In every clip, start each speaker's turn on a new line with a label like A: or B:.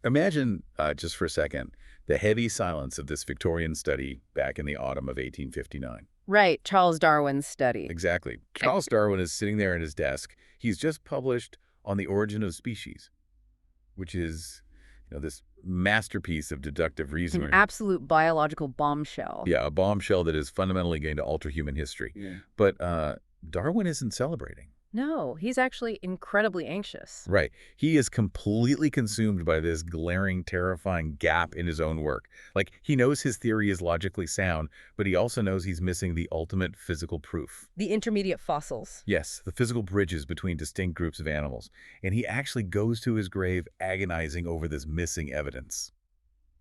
A: Imagine, just for a second, the heavy silence of this Victorian study back in the autumn of 1859.
B: Right, Charles Darwin's study.
A: Exactly. Charles Darwin is sitting there at his desk. He's just published On the Origin of Species, which is, this masterpiece of deductive
B: An
A: reasoning.
B: absolute biological bombshell.
A: Yeah, a bombshell that is fundamentally going to alter human history.
B: Yeah.
A: But Darwin isn't celebrating.
B: No, he's actually incredibly anxious.
A: Right. He is completely consumed by this glaring, terrifying gap in his own work. Like, he knows his theory is logically sound, but he also knows he's missing the ultimate physical proof.
B: The intermediate fossils.
A: Yes, the physical bridges between distinct groups of animals. And he actually goes to his grave agonizing over this missing evidence.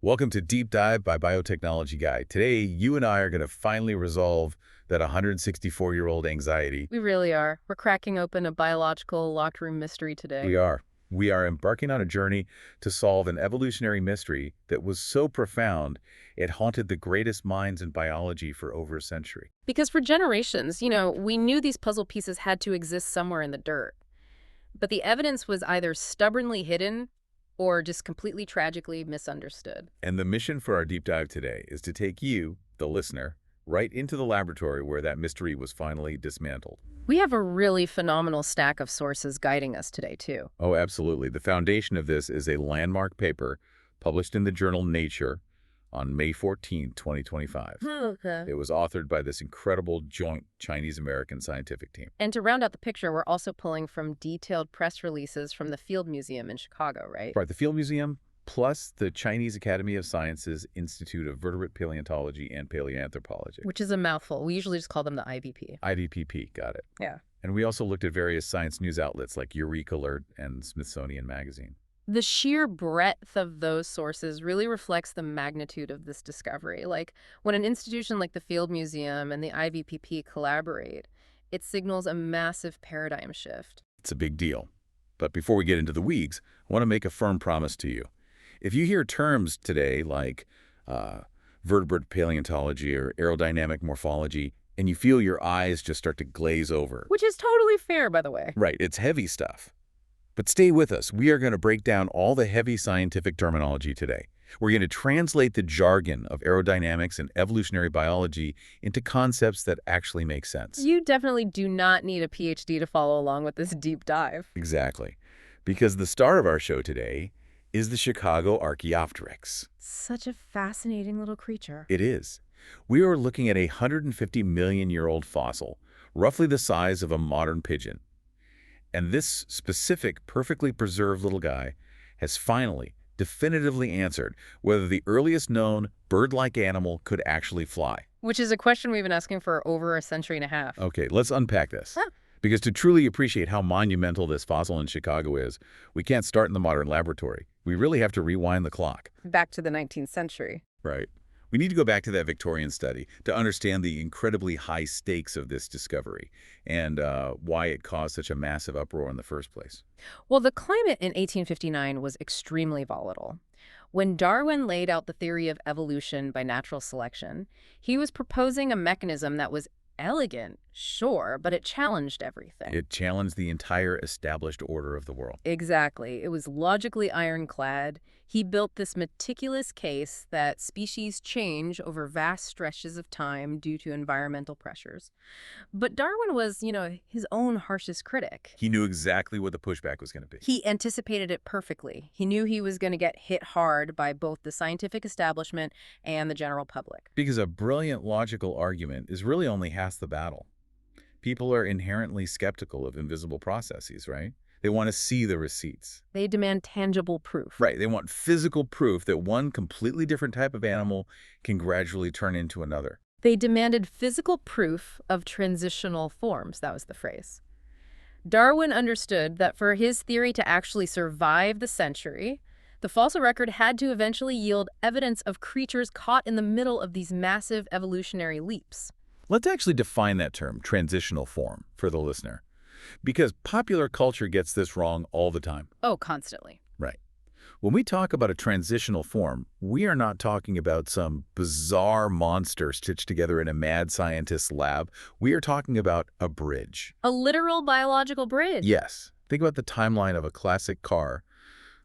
A: Welcome to Deep Dive by Biotechnology Guy. Today, you and I are going to finally resolve that 164-year-old anxiety.
B: We really are. We're cracking open a biological locked room mystery today.
A: We are. We are embarking on a journey to solve an evolutionary mystery that was so profound it haunted the greatest minds in biology for over a century.
B: Because for generations, we knew these puzzle pieces had to exist somewhere in the dirt. But the evidence was either stubbornly hidden or just completely tragically misunderstood.
A: And the mission for our deep dive today is to take you, the listener, right into the laboratory where that mystery was finally dismantled.
B: We have a really phenomenal stack of sources guiding us today, too.
A: Oh, absolutely. The foundation of this is a landmark paper published in the journal Nature on May 14, 2025.
B: Okay.
A: It was authored by this incredible joint Chinese-American scientific team.
B: And to round out the picture, we're also pulling from detailed press releases from the Field Museum in Chicago, right?
A: Right, the Field Museum, plus the Chinese Academy of Sciences Institute of Vertebrate Paleontology and Paleoanthropology.
B: Which is a mouthful. We usually just call them the IVP.
A: IVPP, got it.
B: Yeah.
A: And we also looked at various science news outlets like Eureka Alert and Smithsonian Magazine.
B: The sheer breadth of those sources really reflects the magnitude of this discovery. Like, when an institution like the Field Museum and the IVPP collaborate, it signals a massive paradigm shift.
A: It's a big deal. But before we get into the weeds, I want to make a firm promise to you. If you hear terms today like vertebrate paleontology or aerodynamic morphology, and you feel your eyes just start to glaze over.
B: Which is totally fair, by the way.
A: Right, it's heavy stuff. But stay with us. We are going to break down all the heavy scientific terminology today. We're going to translate the jargon of aerodynamics and evolutionary biology into concepts that actually make sense.
B: You definitely do not need a PhD to follow along with this deep dive.
A: Exactly. Because the star of our show today is the Chicago Archaeopteryx.
B: Such a fascinating little creature.
A: It is. We are looking at a 150-million-year-old fossil, roughly the size of a modern pigeon. And this specific, perfectly preserved little guy has finally, definitively answered whether the earliest known bird-like animal could actually fly.
B: Which is a question we've been asking for over a century and a half.
A: Okay, let's unpack this.
B: Huh.
A: Because to truly appreciate how monumental this fossil in Chicago is, we can't start in the modern laboratory. We really have to rewind the clock.
B: Back to the 19th century.
A: Right. We need to go back to that Victorian study to understand the incredibly high stakes of this discovery and why it caused such a massive uproar in the first place.
B: Well, the climate in 1859 was extremely volatile. When Darwin laid out the theory of evolution by natural selection, he was proposing a mechanism that was elegant, sure, but it challenged everything.
A: It challenged the entire established order of the world.
B: Exactly. It was logically ironclad. He built this meticulous case that species change over vast stretches of time due to environmental pressures. But Darwin was, his own harshest critic.
A: He knew exactly what the pushback was going to be.
B: He anticipated it perfectly. He knew he was going to get hit hard by both the scientific establishment and the general public.
A: Because a brilliant logical argument is really only half the battle. People are inherently skeptical of invisible processes, right? They want to see the receipts.
B: They demand tangible proof.
A: Right. They want physical proof that one completely different type of animal can gradually turn into another.
B: They demanded physical proof of transitional forms. That was the phrase. Darwin understood that for his theory to actually survive the century, the fossil record had to eventually yield evidence of creatures caught in the middle of these massive evolutionary leaps.
A: Let's actually define that term, transitional form, for the listener. Because popular culture gets this wrong all the time.
B: Oh, constantly.
A: Right. When we talk about a transitional form, we are not talking about some bizarre monster stitched together in a mad scientist's lab. We are talking about a bridge.
B: A literal biological bridge.
A: Yes. Think about the timeline of a classic car.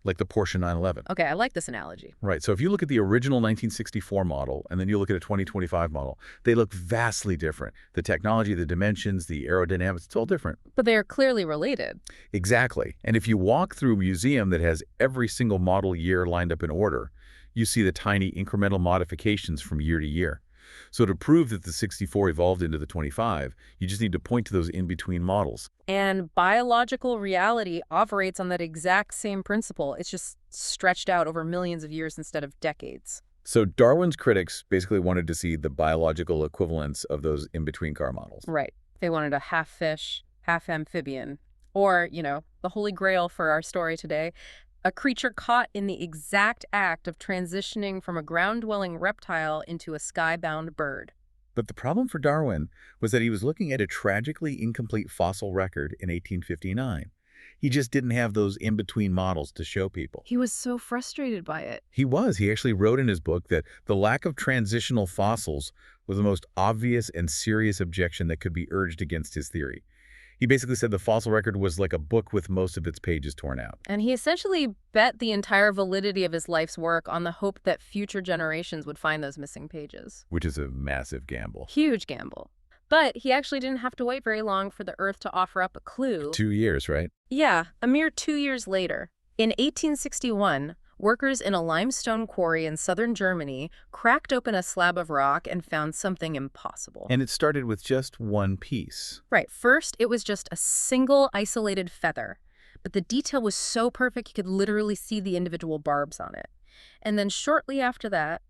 A: like the Porsche 911.
B: Okay, I like this analogy.
A: Right, so if you look at the original 1964 model and then you look at a 2025 model, they look vastly different. The technology, the dimensions, the aerodynamics, it's all different.
B: But they are clearly related.
A: Exactly. And if you walk through a museum that has every single model year lined up in order, you see the tiny incremental modifications from year to year. So to prove that the 64 evolved into the 25, you just need to point to those in-between models.
B: And biological reality operates on that exact same principle. It's just stretched out over millions of years instead of decades.
A: So Darwin's critics basically wanted to see the biological equivalence of those in-between car models.
B: Right. They wanted a half fish, half amphibian. Or, the holy grail for our story today, a creature caught in the exact act of transitioning from a ground-dwelling reptile into a sky-bound bird.
A: But the problem for Darwin was that he was looking at a tragically incomplete fossil record in 1859. He just didn't have those in-between models to show people.
B: He was so frustrated by it.
A: He was. He actually wrote in his book that the lack of transitional fossils was the most obvious and serious objection that could be urged against his theory. He basically said the fossil record was like a book with most of its pages torn out.
B: And he essentially bet the entire validity of his life's work on the hope that future generations would find those missing pages.
A: Which is a massive gamble.
B: Huge gamble. But he actually didn't have to wait very long for the Earth to offer up a clue.
A: 2 years, right?
B: Yeah, a mere 2 years later. In 1861, workers in a limestone quarry in southern Germany cracked open a slab of rock and found something impossible.
A: And it started with just one piece.
B: Right. First, it was just a single isolated feather. But the detail was so perfect you could literally see the individual barbs on it. And then shortly after that,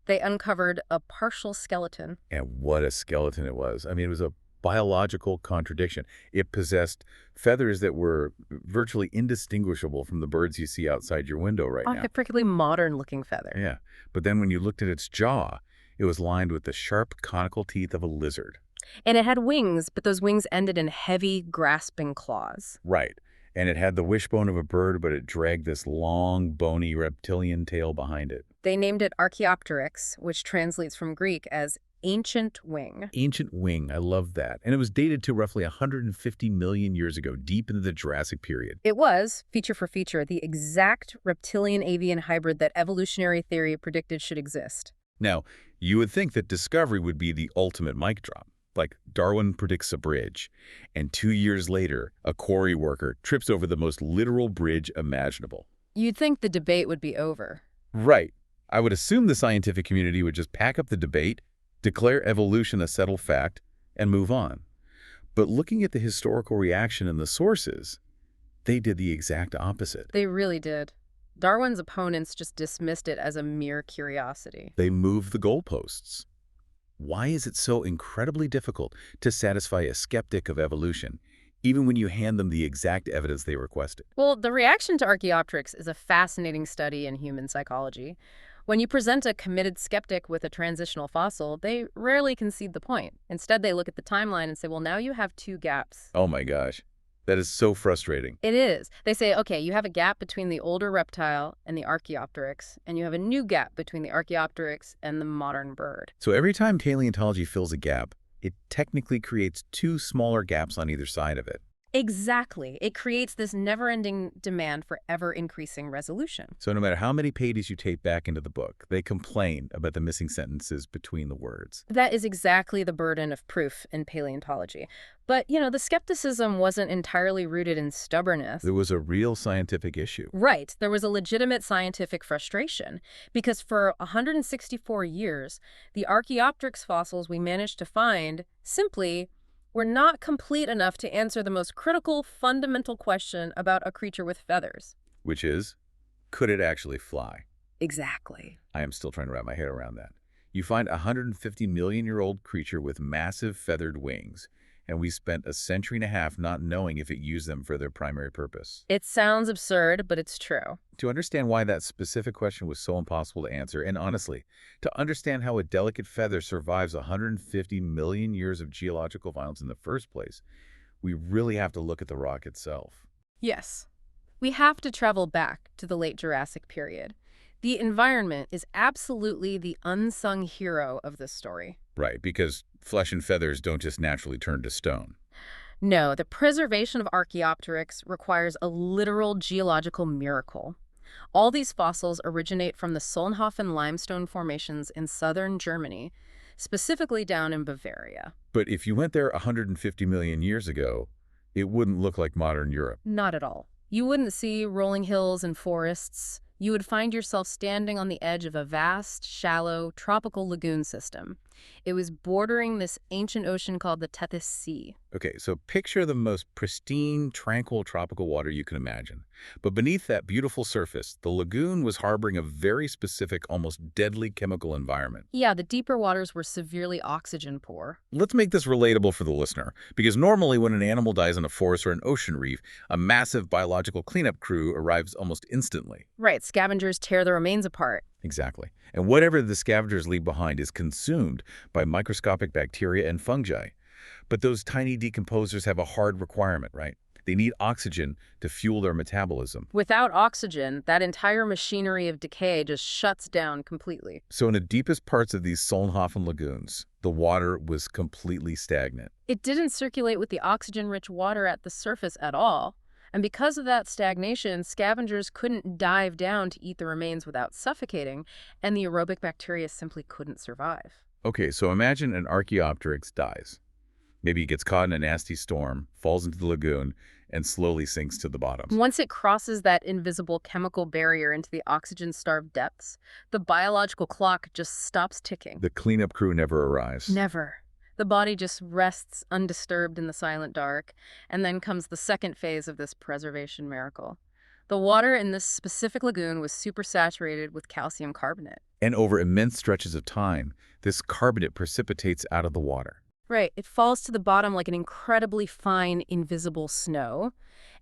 B: they uncovered a partial skeleton.
A: And what a skeleton it was. I mean, it was a biological contradiction. It possessed feathers that were virtually indistinguishable from the birds you see outside your window right now.
B: A particularly modern-looking feather.
A: Yeah, but then when you looked at its jaw, it was lined with the sharp conical teeth of a lizard.
B: And it had wings, but those wings ended in heavy, grasping claws.
A: Right, and it had the wishbone of a bird, but it dragged this long, bony reptilian tail behind it.
B: They named it Archaeopteryx, which translates from Greek as ancient wing.
A: Ancient wing, I love that. And it was dated to roughly 150 million years ago, deep into the Jurassic period.
B: It was, feature for feature, the exact reptilian-avian hybrid that evolutionary theory predicted should exist.
A: Now, you would think that discovery would be the ultimate mic drop. Like Darwin predicts a bridge, and 2 years later, a quarry worker trips over the most literal bridge imaginable.
B: You'd think the debate would be over.
A: Right. I would assume the scientific community would just pack up the debate, declare evolution a settled fact, and move on. But looking at the historical reaction and the sources, they did the exact opposite.
B: They really did. Darwin's opponents just dismissed it as a mere curiosity.
A: They moved the goalposts. Why is it so incredibly difficult to satisfy a skeptic of evolution, even when you hand them the exact evidence they requested?
B: Well, the reaction to Archaeopteryx is a fascinating study in human psychology. When you present a committed skeptic with a transitional fossil, they rarely concede the point. Instead, they look at the timeline and say, well, now you have 2 gaps.
A: Oh my gosh. That is so frustrating.
B: It is. They say, okay, you have a gap between the older reptile and the Archaeopteryx, and you have a new gap between the Archaeopteryx and the modern bird.
A: So every time paleontology fills a gap, it technically creates 2 smaller gaps on either side of it.
B: Exactly. It creates this never-ending demand for ever-increasing resolution.
A: So no matter how many pages you tape back into the book, they complain about the missing sentences between the words.
B: That is exactly the burden of proof in paleontology. But, the skepticism wasn't entirely rooted in stubbornness.
A: There was a real scientific issue.
B: Right. There was a legitimate scientific frustration. Because for 164 years, the Archaeopteryx fossils we managed to find simply were not complete enough to answer the most critical, fundamental question about a creature with feathers.
A: Which is, could it actually fly?
B: Exactly.
A: I am still trying to wrap my head around that. You find a 150-million-year-old creature with massive feathered wings, and we spent a century and a half not knowing if it used them for their primary purpose.
B: It sounds absurd, but it's true.
A: To understand why that specific question was so impossible to answer, and honestly, to understand how a delicate feather survives 150 million years of geological violence in the first place, we really have to look at the rock itself.
B: Yes. We have to travel back to the late Jurassic period. The environment is absolutely the unsung hero of this story.
A: Right, because flesh and feathers don't just naturally turn to stone.
B: No, the preservation of Archaeopteryx requires a literal geological miracle. All these fossils originate from the Solnhofen limestone formations in southern Germany, specifically down in Bavaria.
A: But if you went there 150 million years ago, it wouldn't look like modern Europe.
B: Not at all. You wouldn't see rolling hills and forests. You would find yourself standing on the edge of a vast, shallow, tropical lagoon system. It was bordering this ancient ocean called the Tethys Sea.
A: Okay, so picture the most pristine, tranquil tropical water you can imagine. But beneath that beautiful surface, the lagoon was harboring a very specific, almost deadly chemical environment.
B: Yeah, the deeper waters were severely oxygen poor.
A: Let's make this relatable for the listener, because normally when an animal dies in a forest or an ocean reef, a massive biological cleanup crew arrives almost instantly.
B: Right, scavengers tear the remains apart.
A: Exactly. And whatever the scavengers leave behind is consumed by microscopic bacteria and fungi. But those tiny decomposers have a hard requirement, right? They need oxygen to fuel their metabolism.
B: Without oxygen, that entire machinery of decay just shuts down completely.
A: So in the deepest parts of these Solnhofen lagoons, the water was completely stagnant.
B: It didn't circulate with the oxygen-rich water at the surface at all. And because of that stagnation, scavengers couldn't dive down to eat the remains without suffocating, and the aerobic bacteria simply couldn't survive.
A: Okay, so imagine an Archaeopteryx dies. Maybe it gets caught in a nasty storm, falls into the lagoon, and slowly sinks to the bottom.
B: Once it crosses that invisible chemical barrier into the oxygen-starved depths, the biological clock just stops ticking.
A: The cleanup crew never arrives.
B: Never. The body just rests undisturbed in the silent dark, and then comes the second phase of this preservation miracle. The water in this specific lagoon was supersaturated with calcium carbonate.
A: And over immense stretches of time, this carbonate precipitates out of the water.
B: Right, it falls to the bottom like an incredibly fine, invisible snow,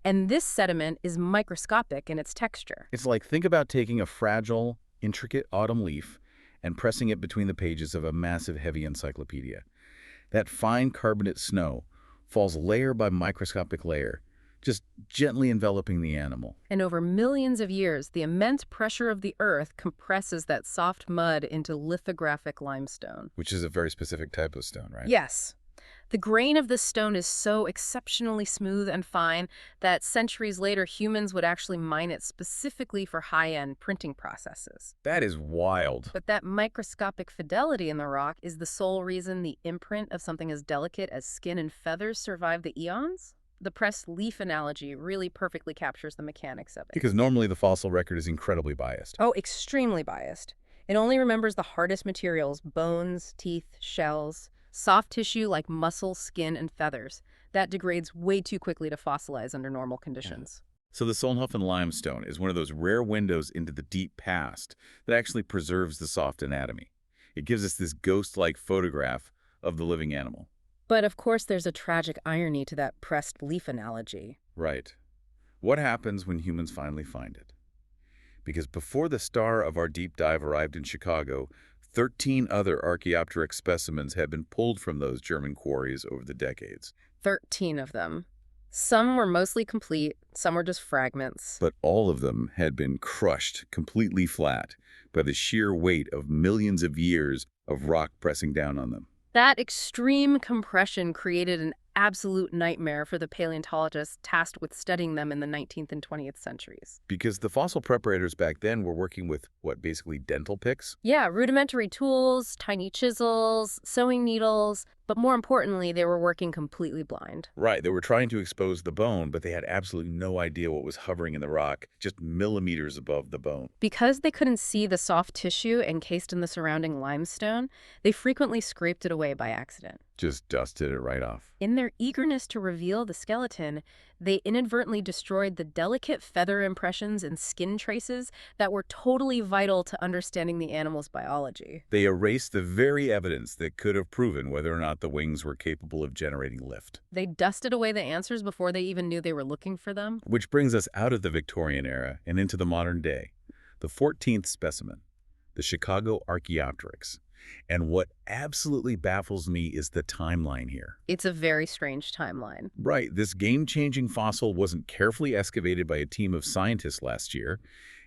B: and this sediment is microscopic in its texture.
A: It's like, think about taking a fragile, intricate autumn leaf and pressing it between the pages of a massive, heavy encyclopedia. That fine carbonate snow falls layer by microscopic layer, just gently enveloping the animal.
B: And over millions of years, the immense pressure of the earth compresses that soft mud into lithographic limestone.
A: Which is a very specific type of stone, right?
B: Yes. The grain of this stone is so exceptionally smooth and fine that centuries later humans would actually mine it specifically for high-end printing processes.
A: That is wild.
B: But that microscopic fidelity in the rock is the sole reason the imprint of something as delicate as skin and feathers survived the eons? The pressed leaf analogy really perfectly captures the mechanics of it.
A: Because normally the fossil record is incredibly biased.
B: Oh, extremely biased. It only remembers the hardest materials, bones, teeth, shells, soft tissue like muscle, skin, and feathers. That degrades way too quickly to fossilize under normal conditions.
A: So the Solnhofen limestone is one of those rare windows into the deep past that actually preserves the soft anatomy. It gives us this ghost-like photograph of the living animal.
B: But of course there's a tragic irony to that pressed leaf analogy.
A: Right. What happens when humans finally find it? Because before the star of our deep dive arrived in Chicago, 13 other Archaeopteryx specimens had been pulled from those German quarries over the decades.
B: 13 of them. Some were mostly complete, some were just fragments.
A: But all of them had been crushed completely flat by the sheer weight of millions of years of rock pressing down on them.
B: That extreme compression created an absolute nightmare for the paleontologists tasked with studying them in the 19th and 20th centuries.
A: Because the fossil preparators back then were working with, basically dental picks?
B: Yeah, rudimentary tools, tiny chisels, sewing needles, but more importantly, they were working completely blind.
A: Right, they were trying to expose the bone, but they had absolutely no idea what was hovering in the rock, just millimeters above the bone.
B: Because they couldn't see the soft tissue encased in the surrounding limestone, they frequently scraped it away by accident.
A: Just dusted it right off.
B: In their eagerness to reveal the skeleton, they inadvertently destroyed the delicate feather impressions and skin traces that were totally vital to understanding the animal's biology.
A: They erased the very evidence that could have proven whether or not the wings were capable of generating lift.
B: They dusted away the answers before they even knew they were looking for them.
A: Which brings us out of the Victorian era and into the modern day. The 14th specimen, the Chicago Archaeopteryx. And what absolutely baffles me is the timeline here.
B: It's a very strange timeline.
A: Right, this game-changing fossil wasn't carefully excavated by a team of scientists last year.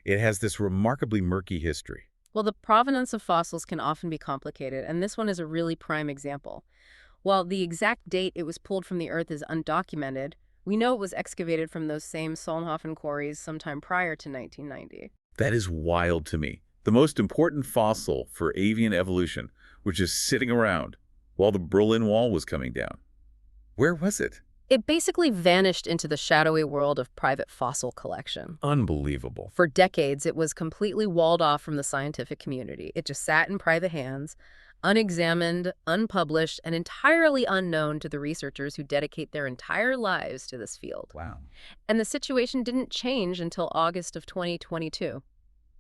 A: It has this remarkably murky history.
B: Well, the provenance of fossils can often be complicated, and this one is a really prime example. While the exact date it was pulled from the Earth is undocumented, We know it was excavated from those same Solnhofen quarries sometime prior to 1990.
A: That is wild to me. The most important fossil for avian evolution was just sitting around while the Berlin Wall was coming down. Where was it?
B: It basically vanished into the shadowy world of private fossil collection.
A: Unbelievable.
B: For decades, it was completely walled off from the scientific community. It just sat in private hands, unexamined, unpublished, and entirely unknown to the researchers who dedicate their entire lives to this field.
A: Wow.
B: And the situation didn't change until August of 2022.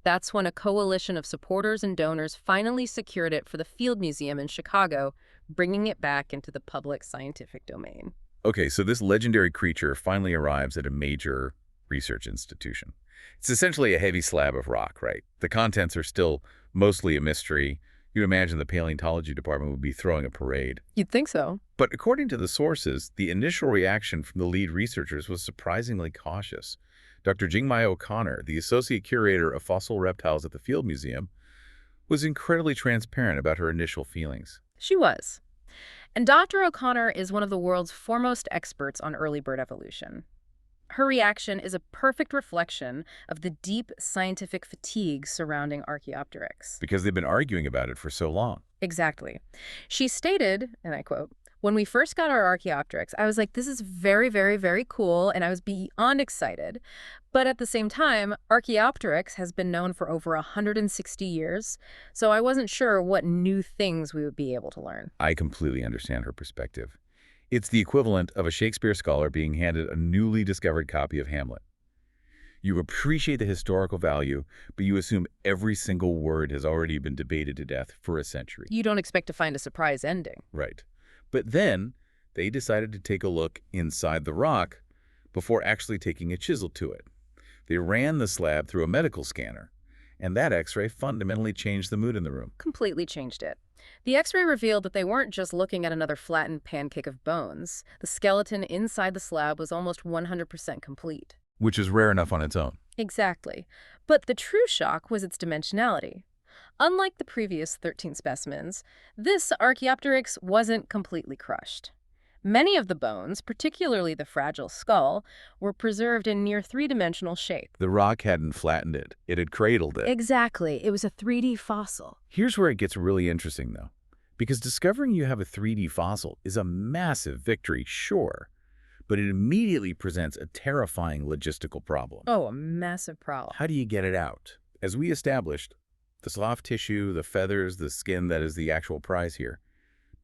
B: That's when a coalition of supporters and donors finally secured it for the Field Museum in Chicago, bringing it back into the public scientific domain.
A: Okay, so this legendary creature finally arrives at a major research institution. It's essentially a heavy slab of rock, right? The contents are still mostly a mystery. You'd imagine the paleontology department would be throwing a parade.
B: You'd think so.
A: But according to the sources, the initial reaction from the lead researchers was surprisingly cautious. Dr. Jingmai O'Connor, the associate curator of fossil reptiles at the Field Museum, was incredibly transparent about her initial feelings.
B: She was. And Dr. O'Connor is one of the world's foremost experts on early bird evolution. Her reaction is a perfect reflection of the deep scientific fatigue surrounding Archaeopteryx.
A: Because they've been arguing about it for so long.
B: Exactly. She stated, and I quote, "When we first got our Archaeopteryx, I was like, this is very, very, very cool, and I was beyond excited. But at the same time, Archaeopteryx has been known for over 160 years, so I wasn't sure what new things we would be able to learn."
A: I completely understand her perspective. It's the equivalent of a Shakespeare scholar being handed a newly discovered copy of Hamlet. You appreciate the historical value, but you assume every single word has already been debated to death for a century.
B: You don't expect to find a surprise ending.
A: Right. But then they decided to take a look inside the rock before actually taking a chisel to it. They ran the slab through a medical scanner, and that X-ray fundamentally changed the mood in the room.
B: Completely changed it. The X-ray revealed that they weren't just looking at another flattened pancake of bones. The skeleton inside the slab was almost 100% complete.
A: Which is rare enough on its own.
B: Exactly. But the true shock was its dimensionality. Unlike the previous 13 specimens, this Archaeopteryx wasn't completely crushed. Many of the bones, particularly the fragile skull, were preserved in near three-dimensional shape.
A: The rock hadn't flattened it. It had cradled it.
B: Exactly. It was a 3D fossil.
A: Here's where it gets really interesting, though. Because discovering you have a 3D fossil is a massive victory, sure, but it immediately presents a terrifying logistical problem.
B: Oh, a massive problem.
A: How do you get it out? As we established, the soft tissue, the feathers, the skin that is the actual prize here.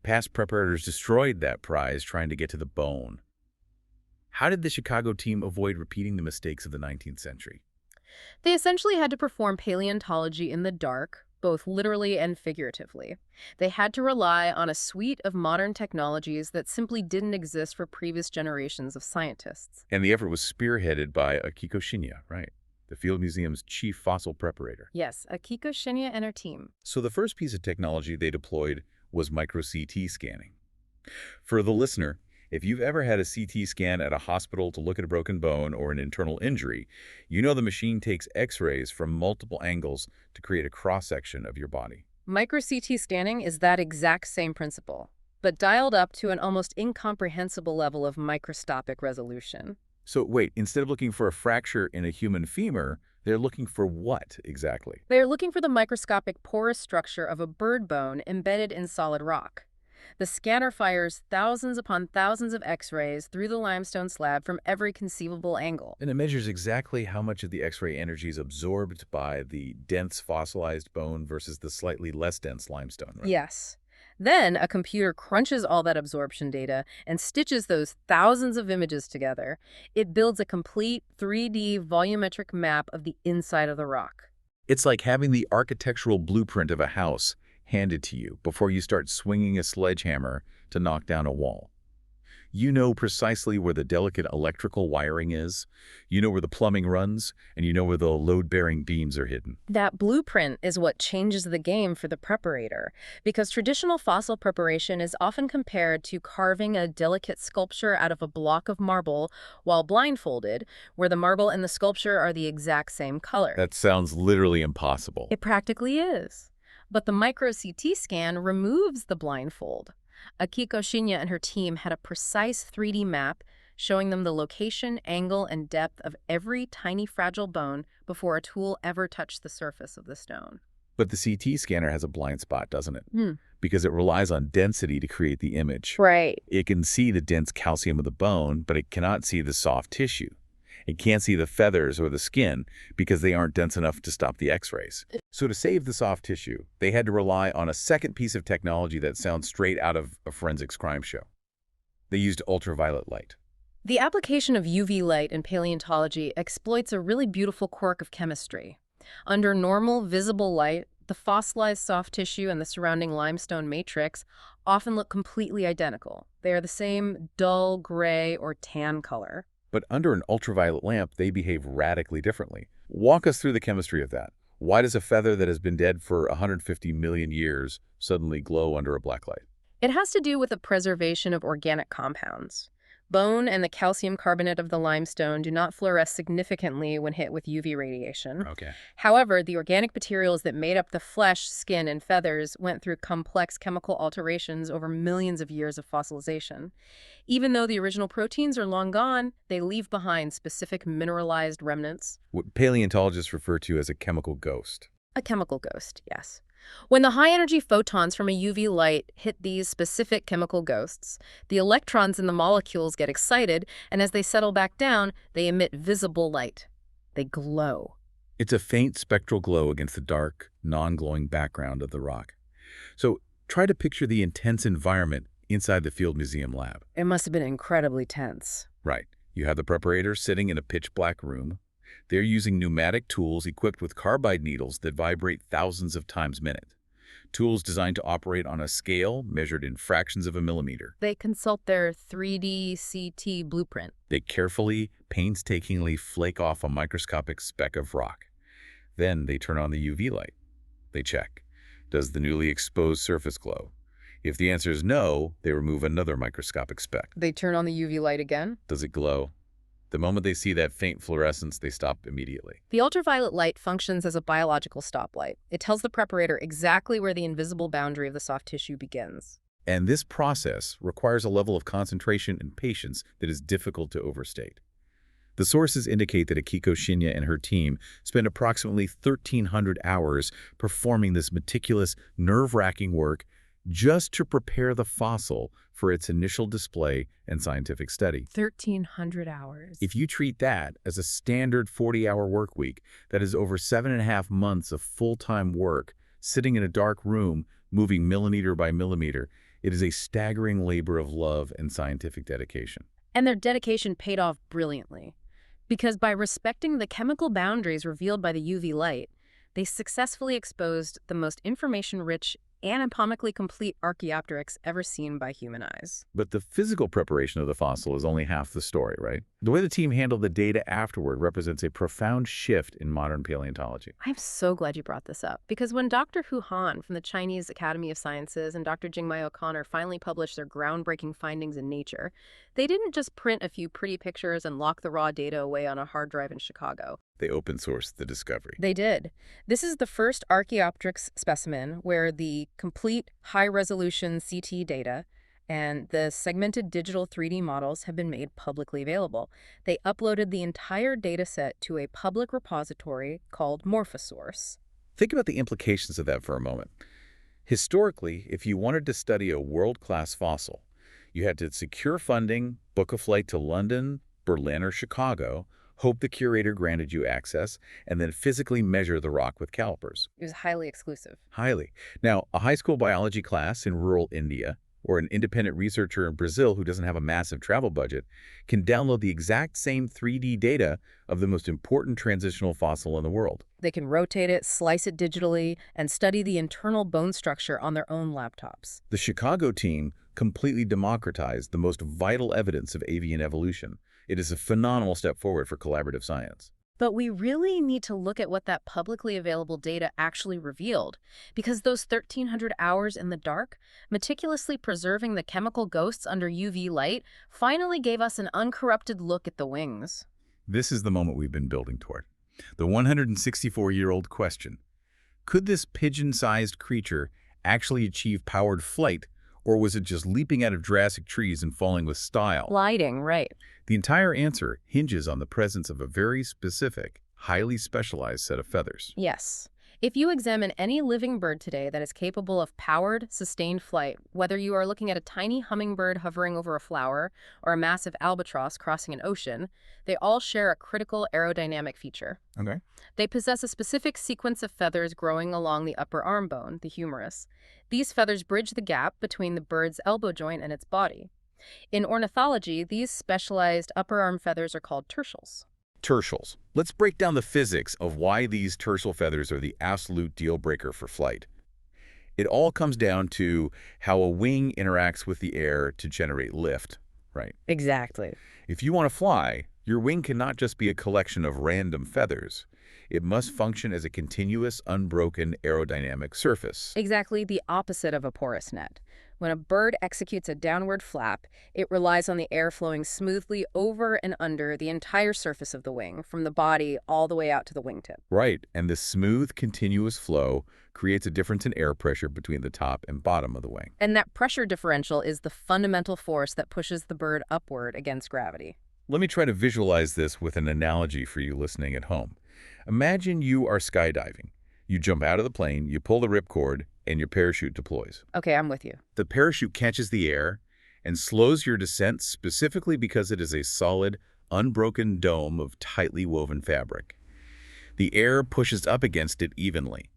A: Past preparators destroyed that prize trying to get to the bone. How did the Chicago team avoid repeating the mistakes of the 19th century?
B: They essentially had to perform paleontology in the dark, both literally and figuratively. They had to rely on a suite of modern technologies that simply didn't exist for previous generations of scientists.
A: And the effort was spearheaded by Akiko Shinya, right? The Field Museum's chief fossil preparator.
B: Yes, Akiko Shinya and her team.
A: So the first piece of technology they deployed was micro-CT scanning. For the listener, if you've ever had a CT scan at a hospital to look at a broken bone or an internal injury, you know the machine takes X-rays from multiple angles to create a cross-section of your body.
B: Micro-CT scanning is that exact same principle, but dialed up to an almost incomprehensible level of microscopic resolution.
A: So wait, instead of looking for a fracture in a human femur, they're looking for what exactly?
B: They're looking for the microscopic porous structure of a bird bone embedded in solid rock. The scanner fires thousands upon thousands of X-rays through the limestone slab from every conceivable angle.
A: And it measures exactly how much of the X-ray energy is absorbed by the dense fossilized bone versus the slightly less dense limestone, right?
B: Yes. Then a computer crunches all that absorption data and stitches those thousands of images together. It builds a complete 3D volumetric map of the inside of the rock.
A: It's like having the architectural blueprint of a house handed to you before you start swinging a sledgehammer to knock down a wall. You know precisely where the delicate electrical wiring is, you know where the plumbing runs, and you know where the load-bearing beams are hidden.
B: That blueprint is what changes the game for the preparator, because traditional fossil preparation is often compared to carving a delicate sculpture out of a block of marble while blindfolded, where the marble and the sculpture are the exact same color.
A: That sounds literally impossible.
B: It practically is. But the micro-CT scan removes the blindfold. Akiko Shinya and her team had a precise 3D map showing them the location, angle, and depth of every tiny fragile bone before a tool ever touched the surface of the stone.
A: But the CT scanner has a blind spot, doesn't it?
B: Hmm.
A: Because it relies on density to create the image.
B: Right.
A: It can see the dense calcium of the bone, but it cannot see the soft tissue. It can't see the feathers or the skin because they aren't dense enough to stop the X-rays. So to save the soft tissue, they had to rely on a second piece of technology that sounds straight out of a forensics crime show. They used ultraviolet light.
B: The application of UV light in paleontology exploits a really beautiful quirk of chemistry. Under normal, visible light, the fossilized soft tissue and the surrounding limestone matrix often look completely identical. They are the same dull gray or tan color.
A: But under an ultraviolet lamp, they behave radically differently. Walk us through the chemistry of that. Why does a feather that has been dead for 150 million years suddenly glow under a black light?
B: It has to do with the preservation of organic compounds. Bone and the calcium carbonate of the limestone do not fluoresce significantly when hit with UV radiation.
A: Okay.
B: However, the organic materials that made up the flesh, skin, and feathers went through complex chemical alterations over millions of years of fossilization. Even though the original proteins are long gone, they leave behind specific mineralized remnants.
A: What paleontologists refer to as a chemical ghost.
B: A chemical ghost, yes. When the high-energy photons from a UV light hit these specific chemical ghosts, the electrons in the molecules get excited, and as they settle back down, they emit visible light. They glow.
A: It's a faint spectral glow against the dark, non-glowing background of the rock. So try to picture the intense environment inside the Field Museum lab.
B: It must have been incredibly tense.
A: Right. You have the preparator sitting in a pitch-black room. They're using pneumatic tools equipped with carbide needles that vibrate thousands of times a minute. Tools designed to operate on a scale measured in fractions of a millimeter.
B: They consult their 3D CT blueprint.
A: They carefully, painstakingly flake off a microscopic speck of rock. Then they turn on the UV light. They check. Does the newly exposed surface glow? If the answer is no, they remove another microscopic speck.
B: They turn on the UV light again.
A: Does it glow? The moment they see that faint fluorescence, they stop immediately.
B: The ultraviolet light functions as a biological stoplight. It tells the preparator exactly where the invisible boundary of the soft tissue begins.
A: And this process requires a level of concentration and patience that is difficult to overstate. The sources indicate that Akiko Shinya and her team spent approximately 1,300 hours performing this meticulous, nerve-wracking work just to prepare the fossil for its initial display and scientific study.
B: 1,300 hours.
A: If you treat that as a standard 40-hour work week, that is over 7.5 months of full-time work, sitting in a dark room, moving millimeter by millimeter, it is a staggering labor of love and scientific dedication.
B: And their dedication paid off brilliantly. Because by respecting the chemical boundaries revealed by the UV light, they successfully exposed the most information-rich, anatomically complete Archaeopteryx ever seen by human eyes.
A: But the physical preparation of the fossil is only half the story, right? The way the team handled the data afterward represents a profound shift in modern paleontology.
B: I'm so glad you brought this up, because when Dr. Hu Han from the Chinese Academy of Sciences and Dr. Jingmai O'Connor finally published their groundbreaking findings in Nature, they didn't just print a few pretty pictures and lock the raw data away on a hard drive in Chicago.
A: They open-sourced the discovery.
B: They did. This is the first Archaeopteryx specimen where the complete high-resolution CT data and the segmented digital 3D models have been made publicly available. They uploaded the entire data set to a public repository called Morphosource.
A: Think about the implications of that for a moment. Historically, if you wanted to study a world-class fossil, you had to secure funding, book a flight to London, Berlin, or Chicago, hope the curator granted you access, and then physically measure the rock with calipers.
B: It was highly exclusive.
A: Highly. Now, a high school biology class in rural India or an independent researcher in Brazil who doesn't have a massive travel budget can download the exact same 3D data of the most important transitional fossil in the world.
B: They can rotate it, slice it digitally, and study the internal bone structure on their own laptops.
A: The Chicago team completely democratized the most vital evidence of avian evolution. It is a phenomenal step forward for collaborative science.
B: But we really need to look at what that publicly available data actually revealed, because those 1,300 hours in the dark, meticulously preserving the chemical ghosts under UV light, finally gave us an uncorrupted look at the wings.
A: This is the moment we've been building toward. The 164-year-old question. Could this pigeon-sized creature actually achieve powered flight, Or was it just leaping out of Jurassic trees and falling with style?
B: Gliding, right.
A: The entire answer hinges on the presence of a very specific, highly specialized set of feathers.
B: Yes. If you examine any living bird today that is capable of powered, sustained flight, whether you are looking at a tiny hummingbird hovering over a flower or a massive albatross crossing an ocean, they all share a critical aerodynamic feature.
A: Okay.
B: They possess a specific sequence of feathers growing along the upper arm bone, the humerus. These feathers bridge the gap between the bird's elbow joint and its body. In ornithology, these specialized upper arm feathers are called tertials.
A: Tertials. Let's break down the physics of why these tertial feathers are the absolute deal breaker for flight. It all comes down to how a wing interacts with the air to generate lift, right?
B: Exactly.
A: If you want to fly, your wing cannot just be a collection of random feathers. It must function as a continuous, unbroken aerodynamic surface.
B: Exactly the opposite of a porous net. When a bird executes a downward flap, it relies on the air flowing smoothly over and under the entire surface of the wing, from the body all the way out to the wingtip.
A: Right, and this smooth, continuous flow creates a difference in air pressure between the top and bottom of the wing.
B: And that pressure differential is the fundamental force that pushes the bird upward against gravity.
A: Let me try to visualize this with an analogy for you listening at home. Imagine you are skydiving. You jump out of the plane, you pull the ripcord, and your parachute deploys.
B: Okay, I'm with you.
A: The parachute catches the air and slows your descent specifically because it is a solid, unbroken dome of tightly woven fabric. The air pushes up against it evenly.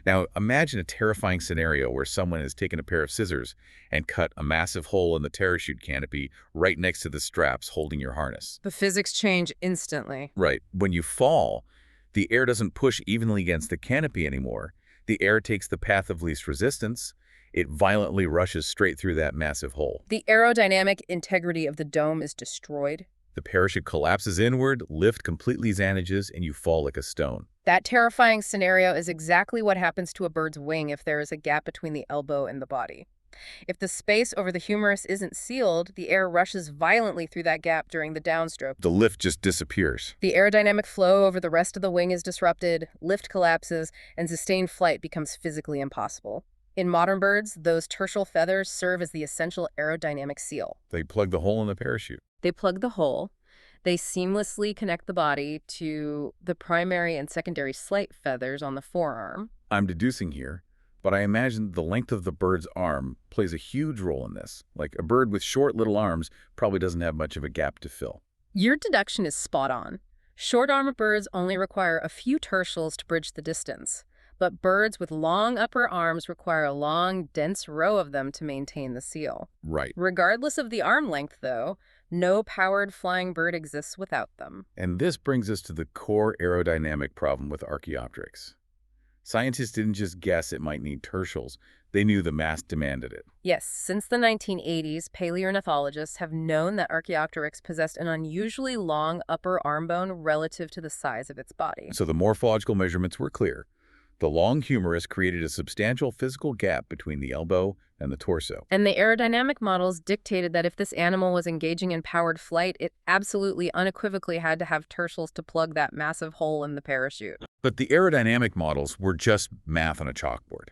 A: Now, imagine a terrifying scenario where someone has taken a pair of scissors and cut a massive hole in the parachute canopy right next to the straps holding your harness.
B: The physics change instantly.
A: Right. When you fall, the air doesn't push evenly against the canopy anymore. The air takes the path of least resistance. It violently rushes straight through that massive hole.
B: The aerodynamic integrity of the dome is destroyed.
A: The parachute collapses inward, lift completely vanishes, and you fall like a stone.
B: That terrifying scenario is exactly what happens to a bird's wing if there is a gap between the elbow and the body. If the space over the humerus isn't sealed, the air rushes violently through that gap during the downstroke.
A: The lift just disappears.
B: The aerodynamic flow over the rest of the wing is disrupted, lift collapses, and sustained flight becomes physically impossible. In modern birds, those tertial feathers serve as the essential aerodynamic seal.
A: They plug the hole in the parachute.
B: They plug the hole. They seamlessly connect the body to the primary and secondary slight feathers on the forearm.
A: I'm deducing here, but I imagine the length of the bird's arm plays a huge role in this. Like a bird with short little arms probably doesn't have much of a gap to fill.
B: Your deduction is spot on. Short-armed birds only require a few tertials to bridge the distance, but birds with long upper arms require a long, dense row of them to maintain the seal.
A: Right.
B: Regardless of the arm length, though, no powered flying bird exists without them.
A: And this brings us to the core aerodynamic problem with Archaeopteryx. Scientists didn't just guess it might need tertials. They knew the mass demanded it.
B: Yes, since the 1980s, paleoornithologists have known that Archaeopteryx possessed an unusually long upper arm bone relative to the size of its body.
A: So the morphological measurements were clear. The long humerus created a substantial physical gap between the elbow and the torso.
B: And the aerodynamic models dictated that if this animal was engaging in powered flight, it absolutely unequivocally had to have tertials to plug that massive hole in the parachute.
A: But the aerodynamic models were just math on a chalkboard.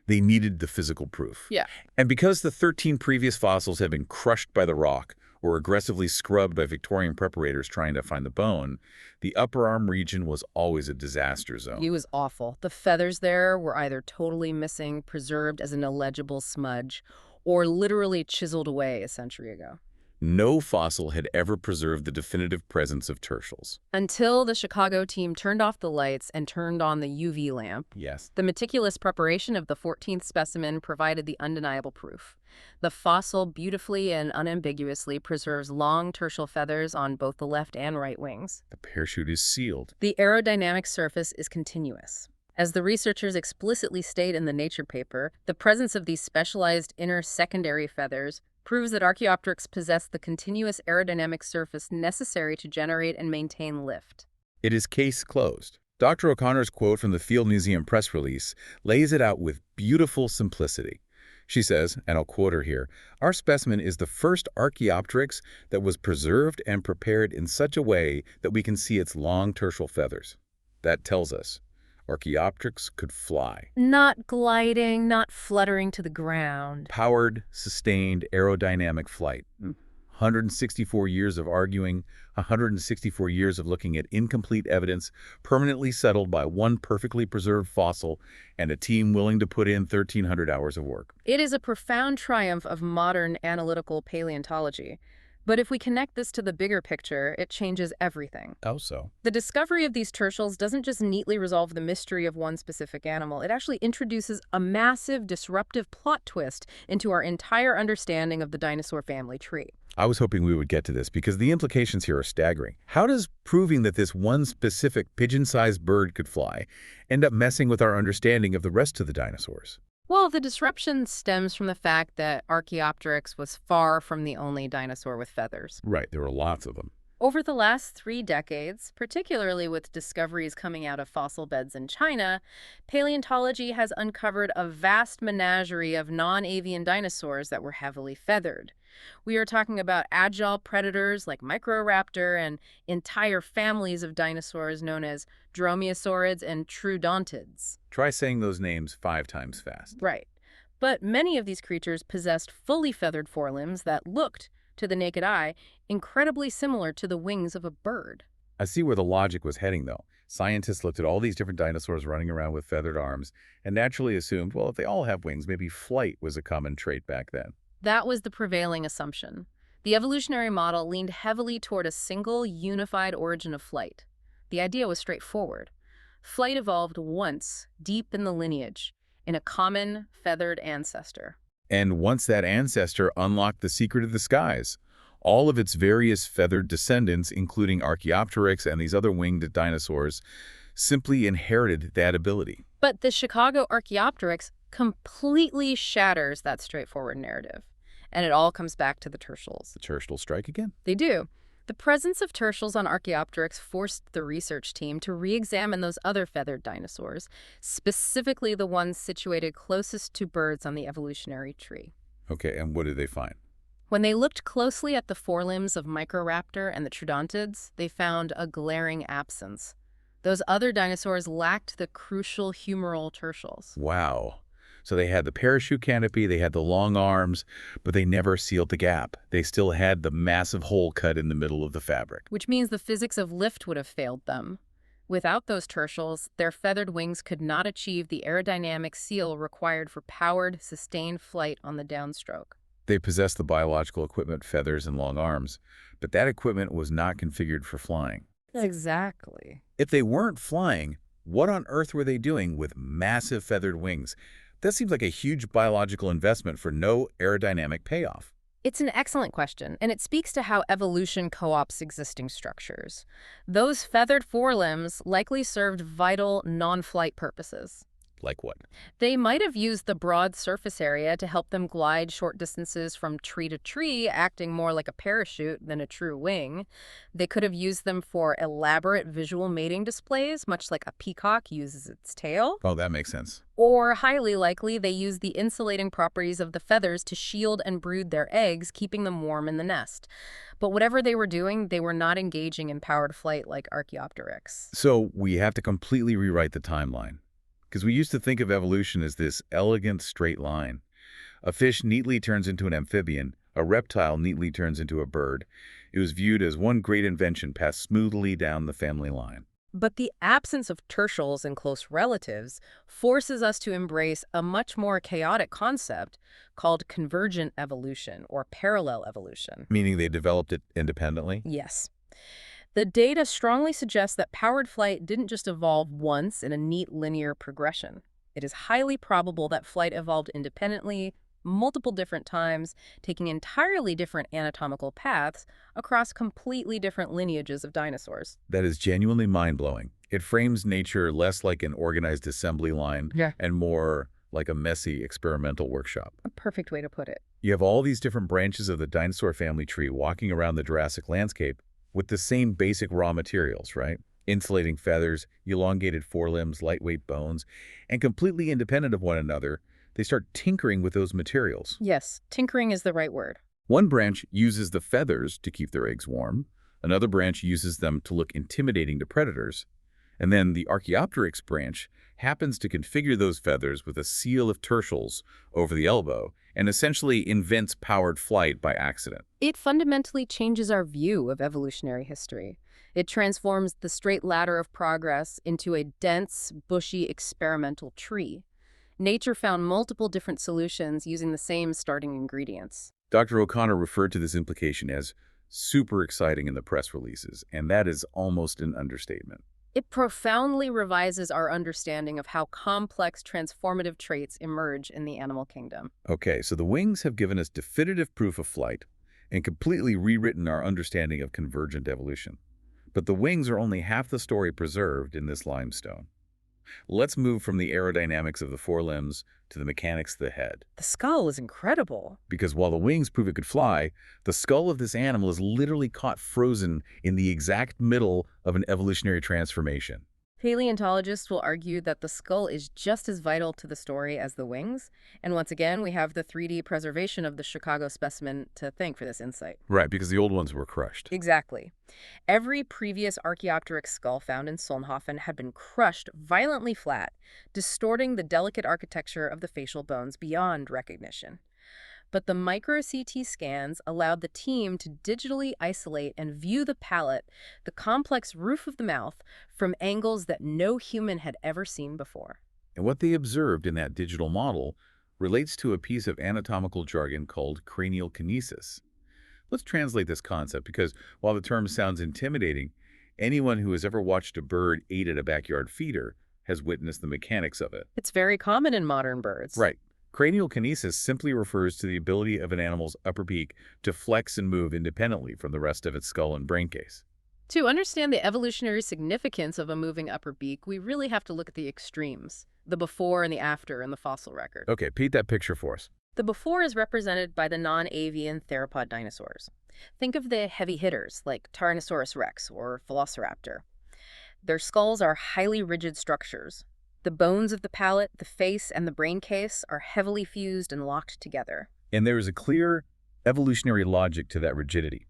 A: They needed the physical proof.
B: Yeah.
A: And because the 13 previous fossils had been crushed by the rock or aggressively scrubbed by Victorian preparators trying to find the bone, the upper arm region was always a disaster zone.
B: It was awful. The feathers there were either totally missing, preserved as an illegible smudge, or literally chiseled away a century ago.
A: No fossil had ever preserved the definitive presence of tertials.
B: Until the Chicago team turned off the lights and turned on the UV lamp,
A: Yes.
B: the meticulous preparation of the 14th specimen provided the undeniable proof. The fossil beautifully and unambiguously preserves long tertial feathers on both the left and right wings.
A: The parachute is sealed.
B: The aerodynamic surface is continuous. As the researchers explicitly state in the Nature paper, the presence of these specialized inner secondary feathers proves that Archaeopteryx possessed the continuous aerodynamic surface necessary to generate and maintain lift.
A: It is case closed. Dr. O'Connor's quote from the Field Museum press release lays it out with beautiful simplicity. She says, and I'll quote her here, "Our specimen is the first Archaeopteryx that was preserved and prepared in such a way that we can see its long tertial feathers." That tells us Archaeopteryx could fly.
B: Not gliding, not fluttering to the ground.
A: Powered, sustained, aerodynamic flight. 164 years of arguing, 164 years of looking at incomplete evidence, permanently settled by one perfectly preserved fossil, and a team willing to put in 1,300 hours of work.
B: It is a profound triumph of modern analytical paleontology. But if we connect this to the bigger picture, it changes everything.
A: How so?
B: The discovery of these tertials doesn't just neatly resolve the mystery of one specific animal. It actually introduces a massive, disruptive plot twist into our entire understanding of the dinosaur family tree.
A: I was hoping we would get to this because the implications here are staggering. How does proving that this one specific pigeon-sized bird could fly end up messing with our understanding of the rest of the dinosaurs?
B: Well, the disruption stems from the fact that Archaeopteryx was far from the only dinosaur with feathers.
A: Right, there were lots of them.
B: Over the last 3 decades, particularly with discoveries coming out of fossil beds in China, paleontology has uncovered a vast menagerie of non-avian dinosaurs that were heavily feathered. We are talking about agile predators like Microraptor and entire families of dinosaurs known as dromaeosaurids and troodontids.
A: Try saying those names 5 times fast.
B: Right. But many of these creatures possessed fully feathered forelimbs that looked, to the naked eye, incredibly similar to the wings of a bird.
A: I see where the logic was heading, though. Scientists looked at all these different dinosaurs running around with feathered arms and naturally assumed, well, if they all have wings, maybe flight was a common trait back then.
B: That was the prevailing assumption. The evolutionary model leaned heavily toward a single, unified origin of flight. The idea was straightforward. Flight evolved once, deep in the lineage, in a common, feathered ancestor.
A: And once that ancestor unlocked the secret of the skies, all of its various feathered descendants, including Archaeopteryx and these other winged dinosaurs, simply inherited that ability.
B: But the Chicago Archaeopteryx completely shatters that straightforward narrative. And it all comes back to the tertials.
A: The tertial strike again?
B: They do. The presence of tertials on Archaeopteryx forced the research team to re-examine those other feathered dinosaurs, specifically the ones situated closest to birds on the evolutionary tree.
A: Okay, and what did they find?
B: When they looked closely at the forelimbs of Microraptor and the troodontids, they found a glaring absence. Those other dinosaurs lacked the crucial humeral tertials.
A: Wow. So they had the parachute canopy, they had the long arms, but they never sealed the gap. They still had the massive hole cut in the middle of the fabric.
B: Which means the physics of lift would have failed them. Without those tertials, their feathered wings could not achieve the aerodynamic seal required for powered, sustained flight on the downstroke.
A: They possessed the biological equipment, feathers and long arms, but that equipment was not configured for flying.
B: Exactly.
A: If they weren't flying, what on earth were they doing with massive feathered wings? That seems like a huge biological investment for no aerodynamic payoff.
B: It's an excellent question, and it speaks to how evolution co-opts existing structures. Those feathered forelimbs likely served vital non-flight purposes.
A: Like what?
B: They might have used the broad surface area to help them glide short distances from tree to tree, acting more like a parachute than a true wing. They could have used them for elaborate visual mating displays, much like a peacock uses its tail.
A: Oh, that makes sense.
B: Or, highly likely, they used the insulating properties of the feathers to shield and brood their eggs, keeping them warm in the nest. But whatever they were doing, they were not engaging in powered flight like Archaeopteryx.
A: So we have to completely rewrite the timeline. Because we used to think of evolution as this elegant straight line. A fish neatly turns into an amphibian, a reptile neatly turns into a bird. It was viewed as one great invention passed smoothly down the family line.
B: But the absence of tertials and close relatives forces us to embrace a much more chaotic concept called convergent evolution or parallel evolution.
A: Meaning they developed it independently?
B: Yes. The data strongly suggests that powered flight didn't just evolve once in a neat linear progression. It is highly probable that flight evolved independently, multiple different times, taking entirely different anatomical paths across completely different lineages of dinosaurs.
A: That is genuinely mind-blowing. It frames nature less like an organized assembly line and more like a messy experimental workshop.
B: A perfect way to put it.
A: You have all these different branches of the dinosaur family tree walking around the Jurassic landscape with the same basic raw materials, right? Insulating feathers, elongated forelimbs, lightweight bones, and completely independent of one another, they start tinkering with those materials.
B: Yes, tinkering is the right word.
A: One branch uses the feathers to keep their eggs warm. Another branch uses them to look intimidating to predators. And then the Archaeopteryx branch happens to configure those feathers with a seal of tertials over the elbow and essentially invents powered flight by accident.
B: It fundamentally changes our view of evolutionary history. It transforms the straight ladder of progress into a dense, bushy, experimental tree. Nature found multiple different solutions using the same starting ingredients.
A: Dr. O'Connor referred to this implication as super exciting in the press releases, and that is almost an understatement.
B: It profoundly revises our understanding of how complex transformative traits emerge in the animal kingdom.
A: Okay, so the wings have given us definitive proof of flight and completely rewritten our understanding of convergent evolution. But the wings are only half the story preserved in this limestone. Let's move from the aerodynamics of the forelimbs to the mechanics of the head.
B: The skull is incredible.
A: Because while the wings prove it could fly, the skull of this animal is literally caught frozen in the exact middle of an evolutionary transformation.
B: Paleontologists will argue that the skull is just as vital to the story as the wings, and once again, we have the 3D preservation of the Chicago specimen to thank for this insight.
A: Right, because the old ones were crushed.
B: Exactly. Every previous Archaeopteryx skull found in Solnhofen had been crushed violently flat, distorting the delicate architecture of the facial bones beyond recognition. But the micro-CT scans allowed the team to digitally isolate and view the palate, the complex roof of the mouth, from angles that no human had ever seen before.
A: And what they observed in that digital model relates to a piece of anatomical jargon called cranial kinesis. Let's translate this concept because while the term sounds intimidating, anyone who has ever watched a bird eat at a backyard feeder has witnessed the mechanics of it.
B: It's very common in modern birds.
A: Right. Cranial kinesis simply refers to the ability of an animal's upper beak to flex and move independently from the rest of its skull and brain case.
B: To understand the evolutionary significance of a moving upper beak, we really have to look at the extremes, the before and the after in the fossil record.
A: Okay, paint that picture for us.
B: The before is represented by the non-avian theropod dinosaurs. Think of the heavy hitters like Tyrannosaurus rex or Velociraptor. Their skulls are highly rigid structures. The bones of the palate, the face, and the brain case are heavily fused and locked together.
A: And there is a clear evolutionary logic to that rigidity.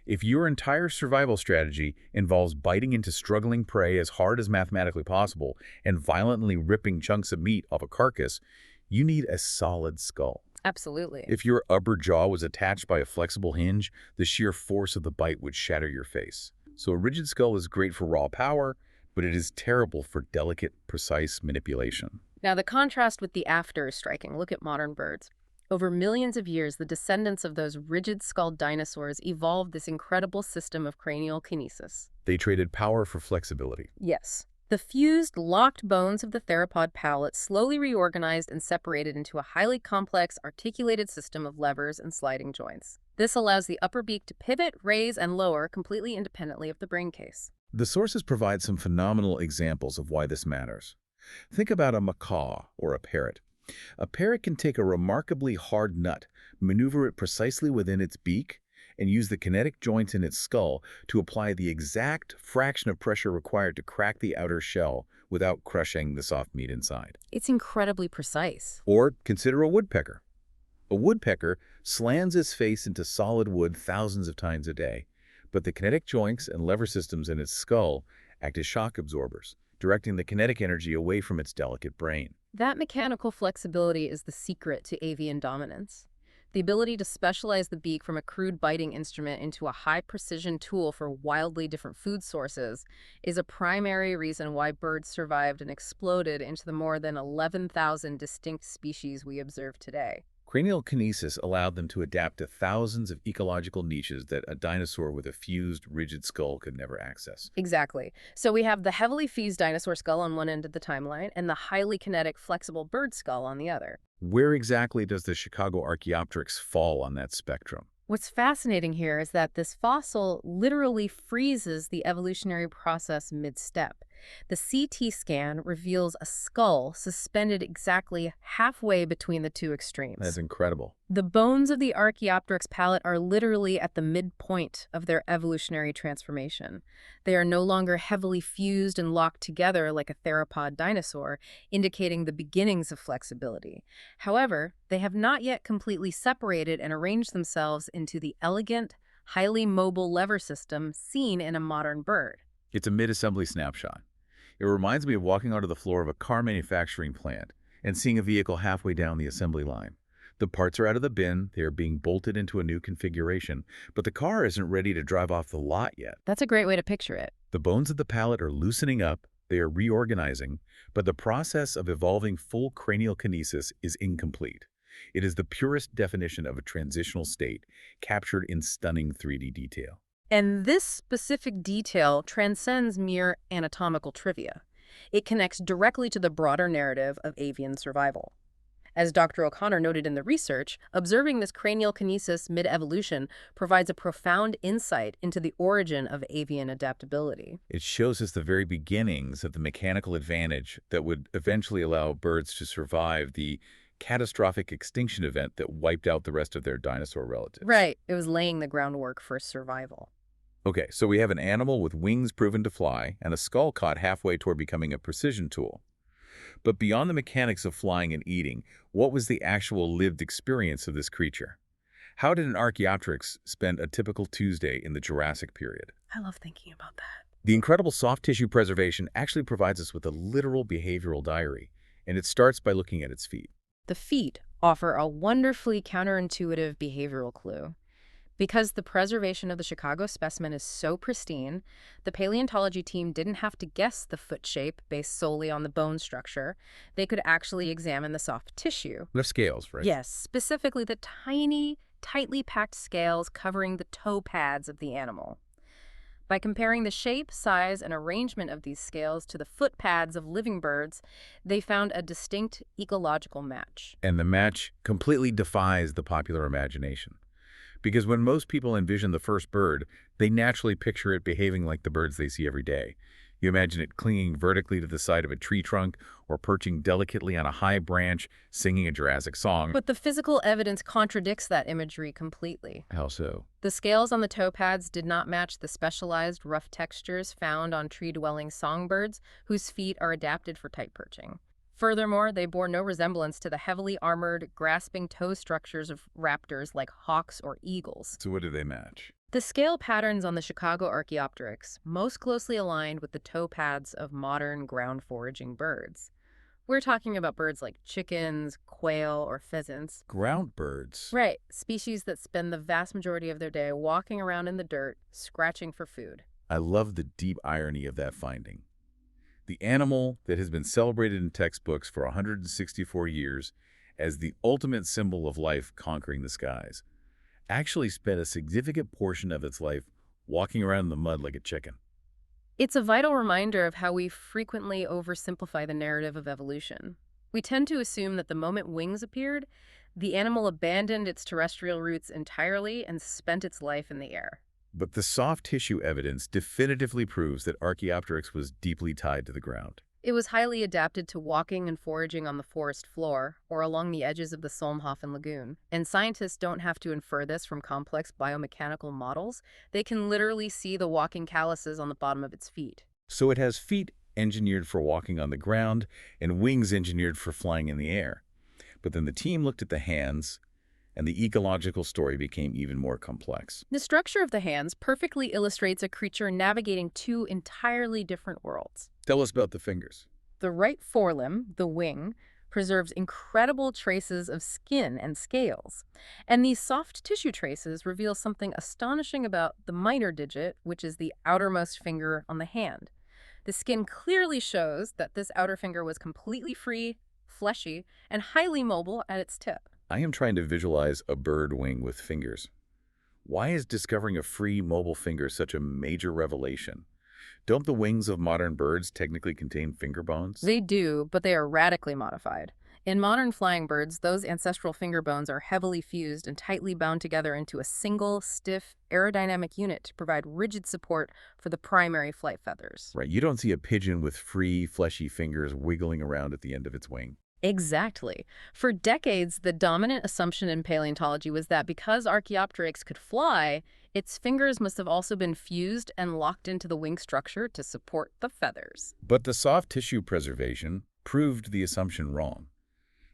A: If your entire survival strategy involves biting into struggling prey as hard as mathematically possible and violently ripping chunks of meat off a carcass, you need a solid skull.
B: Absolutely.
A: If your upper jaw was attached by a flexible hinge, the sheer force of the bite would shatter your face. So a rigid skull is great for raw power, but it is terrible for delicate, precise manipulation.
B: Now, the contrast with the after is striking. Look at modern birds. Over millions of years, the descendants of those rigid-skulled dinosaurs evolved this incredible system of cranial kinesis.
A: They traded power for flexibility.
B: Yes. The fused, locked bones of the theropod palate slowly reorganized and separated into a highly complex, articulated system of levers and sliding joints. This allows the upper beak to pivot, raise, and lower completely independently of the brain case.
A: The sources provide some phenomenal examples of why this matters. Think about a macaw or a parrot. A parrot can take a remarkably hard nut, maneuver it precisely within its beak, and use the kinetic joints in its skull to apply the exact fraction of pressure required to crack the outer shell without crushing the soft meat inside.
B: It's incredibly precise.
A: Or consider a woodpecker. A woodpecker slams its face into solid wood thousands of times a day, but the kinetic joints and lever systems in its skull act as shock absorbers, directing the kinetic energy away from its delicate brain.
B: That mechanical flexibility is the secret to avian dominance. The ability to specialize the beak from a crude biting instrument into a high-precision tool for wildly different food sources is a primary reason why birds survived and exploded into the more than 11,000 distinct species we observe today.
A: Cranial kinesis allowed them to adapt to thousands of ecological niches that a dinosaur with a fused, rigid skull could never access.
B: Exactly. So we have the heavily fused dinosaur skull on one end of the timeline and the highly kinetic, flexible bird skull on the other.
A: Where exactly does the Chicago Archaeopteryx fall on that spectrum?
B: What's fascinating here is that this fossil literally freezes the evolutionary process mid-step. The CT scan reveals a skull suspended exactly halfway between the two extremes.
A: That's incredible.
B: The bones of the Archaeopteryx palate are literally at the midpoint of their evolutionary transformation. They are no longer heavily fused and locked together like a theropod dinosaur, indicating the beginnings of flexibility. However, they have not yet completely separated and arranged themselves into the elegant, highly mobile lever system seen in a modern bird.
A: It's a mid-assembly snapshot. It reminds me of walking onto the floor of a car manufacturing plant and seeing a vehicle halfway down the assembly line. The parts are out of the bin, they are being bolted into a new configuration, but the car isn't ready to drive off the lot yet.
B: That's a great way to picture it.
A: The bones of the pallet are loosening up, they are reorganizing, but the process of evolving full cranial kinesis is incomplete. It is the purest definition of a transitional state, captured in stunning 3D detail.
B: And this specific detail transcends mere anatomical trivia. It connects directly to the broader narrative of avian survival. As Dr. O'Connor noted in the research, observing this cranial kinesis mid-evolution provides a profound insight into the origin of avian adaptability.
A: It shows us the very beginnings of the mechanical advantage that would eventually allow birds to survive the catastrophic extinction event that wiped out the rest of their dinosaur relatives.
B: Right. It was laying the groundwork for survival.
A: Okay, so we have an animal with wings proven to fly and a skull caught halfway toward becoming a precision tool. But beyond the mechanics of flying and eating, what was the actual lived experience of this creature? How did an Archaeopteryx spend a typical Tuesday in the Jurassic period?
B: I love thinking about that.
A: The incredible soft tissue preservation actually provides us with a literal behavioral diary, and it starts by looking at its feet.
B: The feet offer a wonderfully counterintuitive behavioral clue. Because the preservation of the Chicago specimen is so pristine, the paleontology team didn't have to guess the foot shape based solely on the bone structure. They could actually examine the soft tissue.
A: They're scales, right?
B: Yes, specifically the tiny, tightly packed scales covering the toe pads of the animal. By comparing the shape, size, and arrangement of these scales to the foot pads of living birds, they found a distinct ecological match.
A: And the match completely defies the popular imagination. Because when most people envision the first bird, they naturally picture it behaving like the birds they see every day. You imagine it clinging vertically to the side of a tree trunk or perching delicately on a high branch, singing a Jurassic song.
B: But the physical evidence contradicts that imagery completely.
A: How so?
B: The scales on the toe pads did not match the specialized rough textures found on tree-dwelling songbirds whose feet are adapted for tight perching. Furthermore, they bore no resemblance to the heavily armored, grasping toe structures of raptors like hawks or eagles.
A: So what do they match?
B: The scale patterns on the Chicago Archaeopteryx most closely aligned with the toe pads of modern ground-foraging birds. We're talking about birds like chickens, quail, or pheasants.
A: Ground birds.
B: Right, species that spend the vast majority of their day walking around in the dirt, scratching for food.
A: I love the deep irony of that finding. The animal that has been celebrated in textbooks for 164 years as the ultimate symbol of life conquering the skies actually spent a significant portion of its life walking around in the mud like a chicken.
B: It's a vital reminder of how we frequently oversimplify the narrative of evolution. We tend to assume that the moment wings appeared, the animal abandoned its terrestrial roots entirely and spent its life in the air.
A: But the soft tissue evidence definitively proves that Archaeopteryx was deeply tied to the ground.
B: It was highly adapted to walking and foraging on the forest floor or along the edges of the Solnhofen Lagoon. And scientists don't have to infer this from complex biomechanical models. They can literally see the walking calluses on the bottom of its feet.
A: So it has feet engineered for walking on the ground and wings engineered for flying in the air. But then the team looked at the hands, and the ecological story became even more complex.
B: The structure of the hands perfectly illustrates a creature navigating two entirely different worlds.
A: Tell us about the fingers.
B: The right forelimb, the wing, preserves incredible traces of skin and scales. And these soft tissue traces reveal something astonishing about the minor digit, which is the outermost finger on the hand. The skin clearly shows that this outer finger was completely free, fleshy, and highly mobile at its tip.
A: I am trying to visualize a bird wing with fingers. Why is discovering a free, mobile finger such a major revelation? Don't the wings of modern birds technically contain finger bones?
B: They do, but they are radically modified. In modern flying birds, those ancestral finger bones are heavily fused and tightly bound together into a single, stiff, aerodynamic unit to provide rigid support for the primary flight feathers.
A: Right, you don't see a pigeon with free, fleshy fingers wiggling around at the end of its wing.
B: Exactly. For decades, the dominant assumption in paleontology was that because Archaeopteryx could fly, its fingers must have also been fused and locked into the wing structure to support the feathers.
A: But the soft tissue preservation proved the assumption wrong.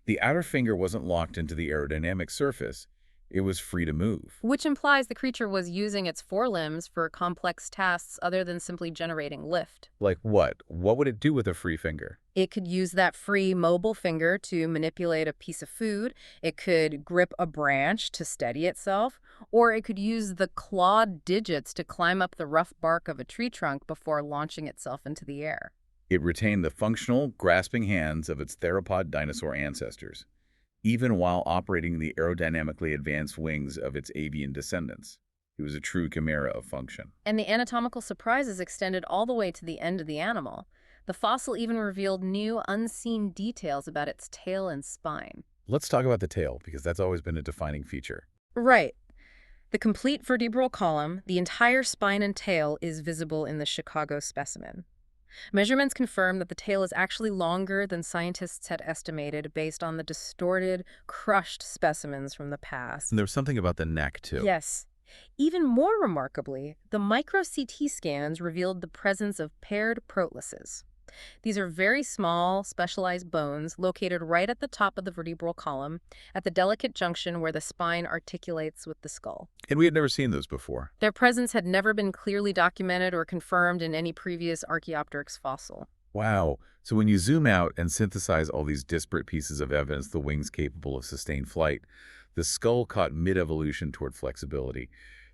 A: The outer finger wasn't locked into the aerodynamic surface. It was free to move.
B: which implies the creature was using its forelimbs for complex tasks other than simply generating lift.
A: Like what? What would it do with a free finger?
B: It could use that free mobile finger to manipulate a piece of food. It could grip a branch to steady itself, or it could use the clawed digits to climb up the rough bark of a tree trunk before launching itself into the air.
A: It retained the functional, grasping hands of its theropod dinosaur ancestors, even while operating the aerodynamically advanced wings of its avian descendants. It was a true chimera of function.
B: And the anatomical surprises extended all the way to the end of the animal. The fossil even revealed new, unseen details about its tail and spine.
A: Let's talk about the tail, because that's always been a defining feature.
B: Right. The complete vertebral column, the entire spine and tail, is visible in the Chicago specimen. Measurements confirm that the tail is actually longer than scientists had estimated based on the distorted, crushed specimens from the past.
A: And there was something about the neck, too.
B: Yes. Even more remarkably, the micro-CT scans revealed the presence of paired protluses. These are very small, specialized bones located right at the top of the vertebral column, at the delicate junction where the spine articulates with the skull.
A: And we had never seen those before.
B: Their presence had never been clearly documented or confirmed in any previous Archaeopteryx fossil.
A: Wow. So when you zoom out and synthesize all these disparate pieces of evidence the wings capable of sustained flight, the skull caught mid-evolution toward flexibility,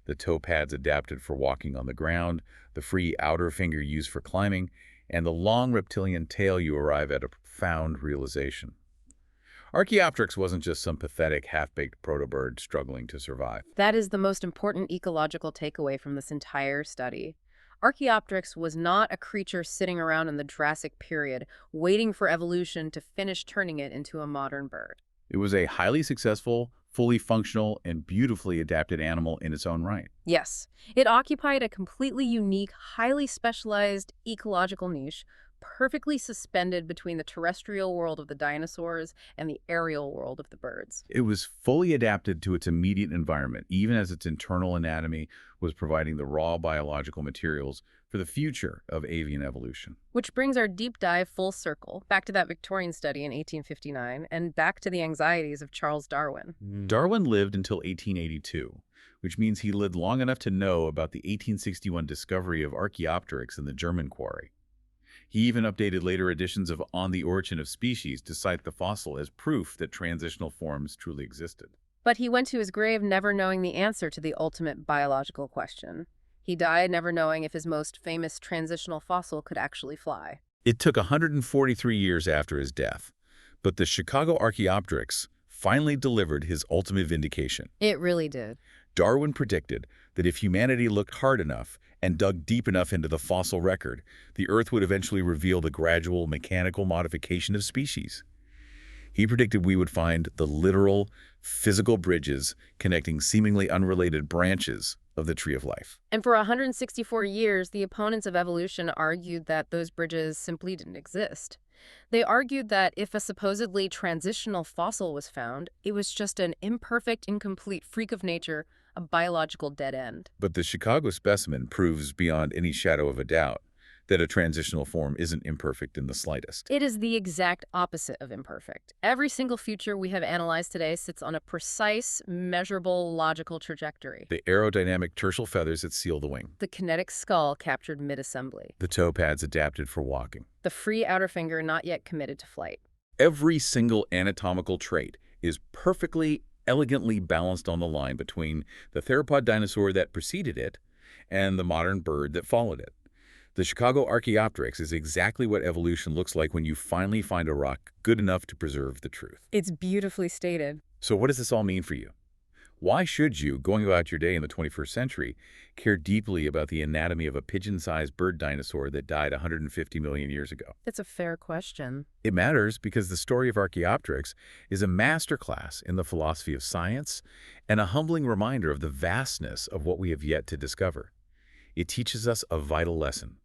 A: the toe pads adapted for walking on the ground, the free outer finger used for climbing, and the long reptilian tail, you arrive at a profound realization. Archaeopteryx wasn't just some pathetic, half-baked protobird struggling to survive.
B: That is the most important ecological takeaway from this entire study. Archaeopteryx was not a creature sitting around in the Jurassic period, waiting for evolution to finish turning it into a modern bird.
A: It was a highly successful, fully functional, and beautifully adapted animal in its own right.
B: Yes, it occupied a completely unique, highly specialized ecological niche, perfectly suspended between the terrestrial world of the dinosaurs and the aerial world of the birds.
A: It was fully adapted to its immediate environment, even as its internal anatomy was providing the raw biological materials for the future of avian evolution.
B: Which brings our deep dive full circle, back to that Victorian study in 1859, and back to the anxieties of Charles Darwin.
A: Darwin lived until 1882, which means he lived long enough to know about the 1861 discovery of Archaeopteryx in the German quarry. He even updated later editions of On the Origin of Species to cite the fossil as proof that transitional forms truly existed.
B: But he went to his grave never knowing the answer to the ultimate biological question. He died never knowing if his most famous transitional fossil could actually fly.
A: It took 143 years after his death, but the Chicago Archaeopteryx finally delivered his ultimate vindication.
B: It really did.
A: Darwin predicted that if humanity looked hard enough and dug deep enough into the fossil record, the Earth would eventually reveal the gradual mechanical modification of species. He predicted we would find the literal, physical bridges connecting seemingly unrelated branches of the tree of life.
B: And for 164 years, the opponents of evolution argued that those bridges simply didn't exist. They argued that if a supposedly transitional fossil was found, it was just an imperfect, incomplete freak of nature, a biological dead end.
A: But the Chicago specimen proves beyond any shadow of a doubt that a transitional form isn't imperfect in the slightest.
B: It is the exact opposite of imperfect. Every single feature we have analyzed today sits on a precise, measurable, logical trajectory.
A: The aerodynamic tertial feathers that seal the wing.
B: The kinetic skull captured mid-assembly.
A: The toe pads adapted for walking.
B: The free outer finger not yet committed to flight.
A: Every single anatomical trait is perfectly, elegantly balanced on the line between the theropod dinosaur that preceded it and the modern bird that followed it. The Chicago Archaeopteryx is exactly what evolution looks like when you finally find a rock good enough to preserve the truth.
B: It's beautifully stated.
A: So what does this all mean for you? Why should you, going about your day in the 21st century, care deeply about the anatomy of a pigeon-sized bird dinosaur that died 150 million years ago?
B: That's a fair question.
A: It matters because the story of Archaeopteryx is a masterclass in the philosophy of science and a humbling reminder of the vastness of what we have yet to discover. It teaches us a vital lesson.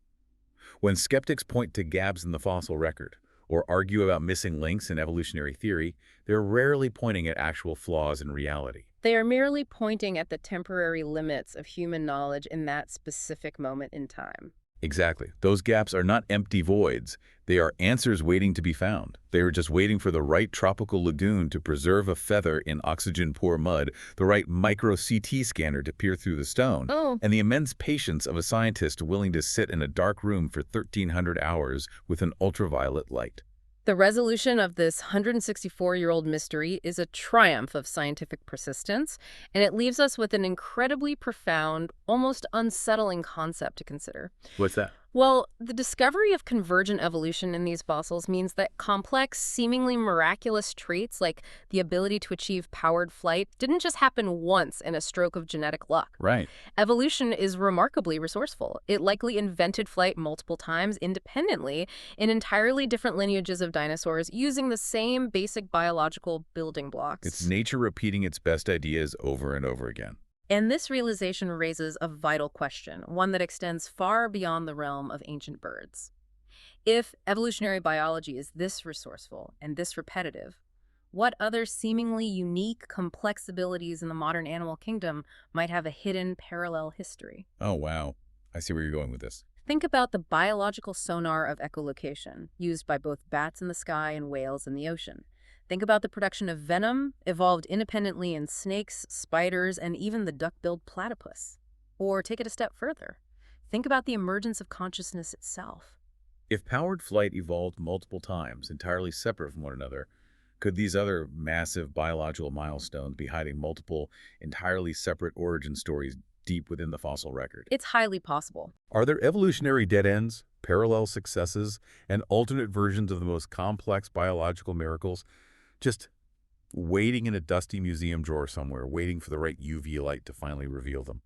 A: When skeptics point to gaps in the fossil record or argue about missing links in evolutionary theory, they're rarely pointing at actual flaws in reality.
B: They are merely pointing at the temporary limits of human knowledge in that specific moment in time.
A: Exactly. Those gaps are not empty voids. They are answers waiting to be found. They are just waiting for the right tropical lagoon to preserve a feather in oxygen-poor mud, the right micro-CT scanner to peer through the stone,
B: Oh,
A: and the immense patience of a scientist willing to sit in a dark room for 1,300 hours with an ultraviolet light.
B: the resolution of this 164-year-old mystery is a triumph of scientific persistence, and it leaves us with an incredibly profound, almost unsettling concept to consider.
A: What's that?
B: Well, the discovery of convergent evolution in these fossils means that complex, seemingly miraculous traits like the ability to achieve powered flight didn't just happen once in a stroke of genetic luck.
A: Right.
B: Evolution is remarkably resourceful. It likely invented flight multiple times independently in entirely different lineages of dinosaurs using the same basic biological building blocks.
A: It's nature repeating its best ideas over and over again.
B: And this realization raises a vital question, one that extends far beyond the realm of ancient birds. If evolutionary biology is this resourceful and this repetitive, what other seemingly unique, complex abilities in the modern animal kingdom might have a hidden parallel history?
A: Oh, wow. I see where you're going with this.
B: Think about the biological sonar of echolocation, used by both bats in the sky and whales in the ocean. Think about the production of venom, evolved independently in snakes, spiders, and even the duck-billed platypus. Or take it a step further. Think about the emergence of consciousness itself.
A: If powered flight evolved multiple times, entirely separate from one another, could these other massive biological milestones be hiding multiple, entirely separate origin stories deep within the fossil record?
B: It's highly possible.
A: Are there evolutionary dead ends, parallel successes, and alternate versions of the most complex biological miracles just waiting in a dusty museum drawer somewhere, waiting for the right UV light to finally reveal them?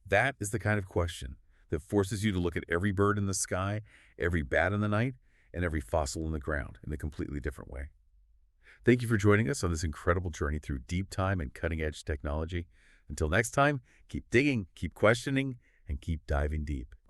A: That is the kind of question that forces you to look at every bird in the sky, every bat in the night, and every fossil in the ground in a completely different way. Thank you for joining us on this incredible journey through deep time and cutting-edge technology. Until next time, keep digging, keep questioning, and keep diving deep.